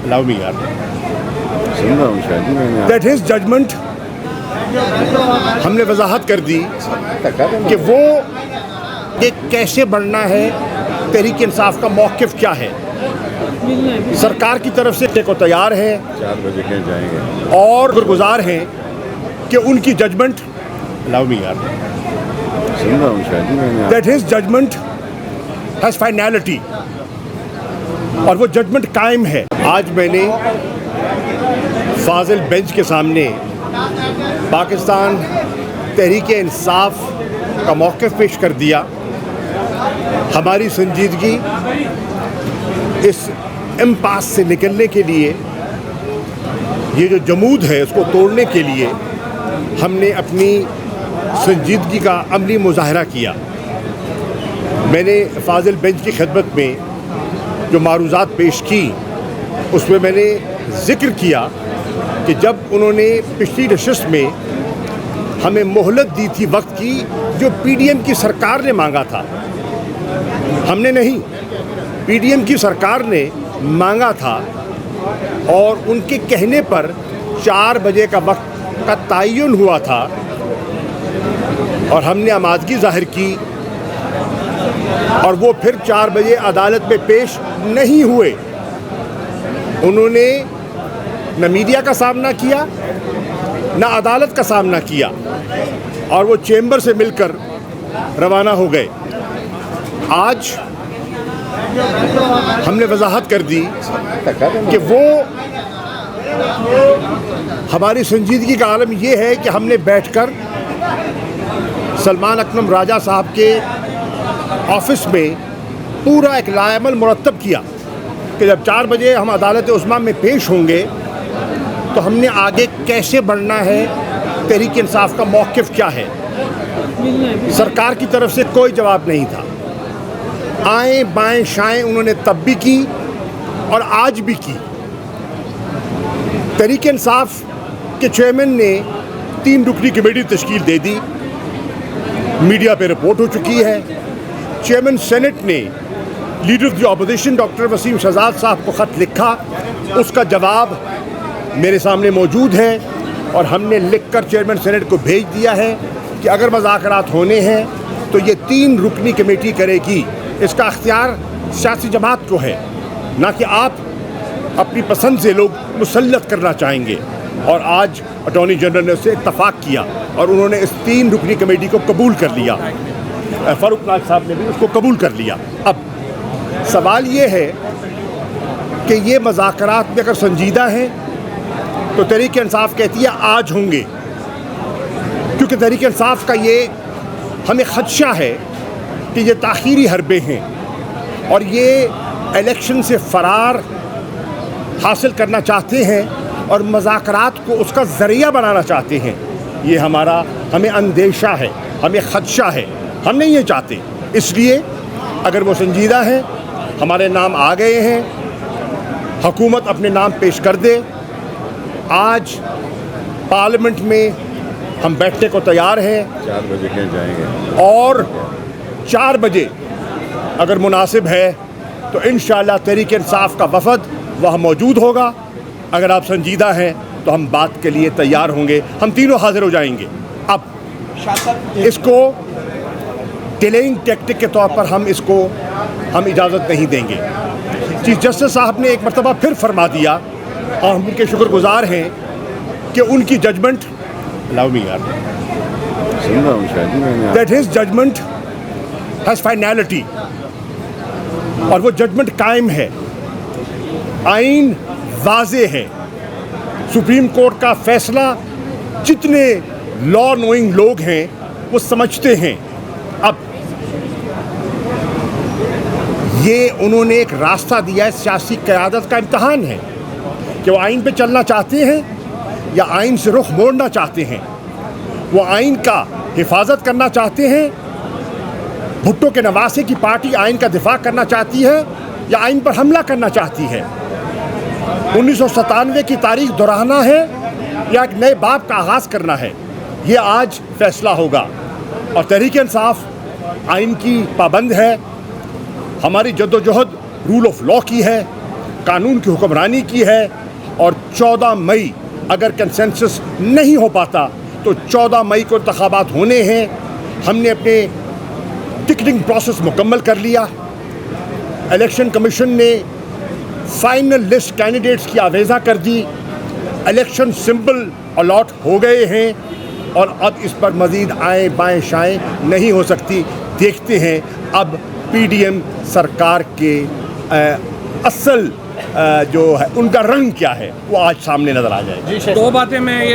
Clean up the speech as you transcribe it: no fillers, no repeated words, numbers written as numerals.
Allow me, यार। सुन रहा हूँ शायद मैंने That his judgment हमने वजाहत कर दी कि वो कि कैसे बढ़ना है, तहरीक इंसाफ का मौक़िफ़ क्या है। सरकार की तरफ से को तैयार है 4 बजे कहीं जाएंगे और शुक्रगुज़ार हैं कि उनकी जजमेंट Allow me, यार। सुन रहा हूँ शायद मैंने That his judgment has finality और वो जजमेंट कायम है। आज मैंने फाजिल बेंच के सामने पाकिस्तान तहरीक इंसाफ का मौक़िफ़ पेश कर दिया। हमारी संजीदगी इस इम्पास से निकलने के लिए, ये जो जमूद है उसको तोड़ने के लिए हमने अपनी संजीदगी का अमली मुज़ाहरा किया। मैंने फाजिल बेंच की खिदमत में जो मारूज़ात पेश की उसमें मैंने ज़िक्र किया कि जब उन्होंने पिछली नशिस्त में हमें मोहलत दी थी वक्त की, जो पीडीएम की सरकार ने मांगा था, हमने नहीं, पीडीएम की सरकार ने मांगा था और उनके कहने पर 4 बजे का वक्त का तयन हुआ था और हमने आमादगी ज़ाहिर की और वो फिर 4 बजे अदालत में पेश नहीं हुए। उन्होंने न मीडिया का सामना किया न अदालत का सामना किया और वो चेंबर से मिलकर रवाना हो गए। आज हमने वजाहत कर दी कि वो हमारी संजीदगी का आलम ये है कि हमने बैठकर सलमान अकरम राजा साहब के ऑफिस में पूरा एक लाएमल मुरतब किया कि जब 4 बजे हम अदालत उस्मा में पेश होंगे तो हमने आगे कैसे बढ़ना है, तहरीक इंसाफ का मौक़िफ़ क्या है। सरकार की तरफ से कोई जवाब नहीं था। आएँ बाएँ शाएँ उन्होंने तब भी की और आज भी की। तहरीक इंसाफ के चेयरमैन ने 3 रुकनी कमेटी तश्कील दे दी, मीडिया पे रिपोर्ट हो चुकी है। चेयरमैन सेनेट ने leader of the opposition doctor Waseem Shahzad साहब को ख़त लिखा, उसका जवाब मेरे सामने मौजूद है और हमने लिखकर चेयरमैन सेनेट को भेज दिया है कि अगर मुज़ाकरात होने हैं तो ये 3 रुकनी कमेटी करेगी। इसका अख्तियार सियासी जमात को है, ना कि आप अपनी पसंद से लोग मुसल्लत करना चाहेंगे। और आज अटॉर्नी जनरल ने उससे इत्तफाक किया और उन्होंने इस 3 रुकनी कमेटी को कबूल कर लिया। फ़ारूक नाज साहब ने भी उसको कबूल कर लिया। अब सवाल ये है कि ये मुज़ाकरात में अगर संजीदा हैं तो तहरीक इंसाफ कहती है आज होंगे, क्योंकि तहरीक इंसाफ का ये हमें ख़दशा है कि ये ताख़ीरी हरबे हैं और ये इलेक्शन से फ़रार हासिल करना चाहते हैं और मुज़ाकरात को उसका ज़रिया बनाना चाहते हैं। ये हमें अंदेशा है, हमें ख़दशा है, हम नहीं ये चाहते। इसलिए अगर वो संजीदा हैं, हमारे नाम आ गए हैं, हुकूमत अपने नाम पेश कर दे। आज पार्लियामेंट में हम बैठने को तैयार हैं 4 बजे कहीं जाएंगे और 4 बजे अगर मुनासिब है तो इंशाअल्लाह तहरीक इंसाफ का वफ़द वहाँ मौजूद होगा। अगर आप संजीदा हैं तो हम बात के लिए तैयार होंगे, हम तीनों हाजिर हो जाएंगे। अब इसको डिलेइंग टैक्टिक के तौर पर हम इजाज़त नहीं देंगे। चीफ जस्टिस साहब ने एक मरतबा फिर फरमा दिया और हम उनके शुक्रगुज़ार हैं कि उनकी जजमेंट Allow me, यार। सुन रहा हूँ शायद मैंने That his judgment has finality और वो जजमेंट कायम है। आइन वाज़े है। सुप्रीम कोर्ट का फैसला जितने लॉ नोइंग लोग हैं वो समझते हैं। अब ये उन्होंने एक रास्ता दिया है, सियासी क़यादत का इम्तहान है कि वो आइन पे चलना चाहते हैं या आइन से रुख मोड़ना चाहते हैं। वो आइन का हिफाजत करना चाहते हैं, भुट्टो के नवासे की पार्टी आइन का दिफा करना चाहती है या आइन पर हमला करना चाहती है। 1997 की तारीख दोहराना है या एक नए बाब का आगाज़ करना है, ये आज फैसला होगा। और तहरीक इंसाफ आइन की पाबंद है, हमारी जद्दोजहद रूल ऑफ लॉ की है। कानून की हुक्मरानी की है और 14 मई अगर कंसेंसस नहीं हो पाता तो 14 मई को इंतखाबात होने हैं। हमने अपने टिकटिंग प्रोसेस मुकम्मल कर लिया। इलेक्शन कमीशन ने फाइनल लिस्ट कैंडिडेट्स की आवेज़ा कर दी। इलेक्शन सिंबल अलॉट हो गए हैं और अब इस पर मज़ीद आएँ बाएँ शाएँ नहीं हो सकती। देखते हैं अब पीडीएम सरकार के असल जो है उनका रंग क्या है वो आज सामने नज़र आ जाएगा। दो बातें मैं ये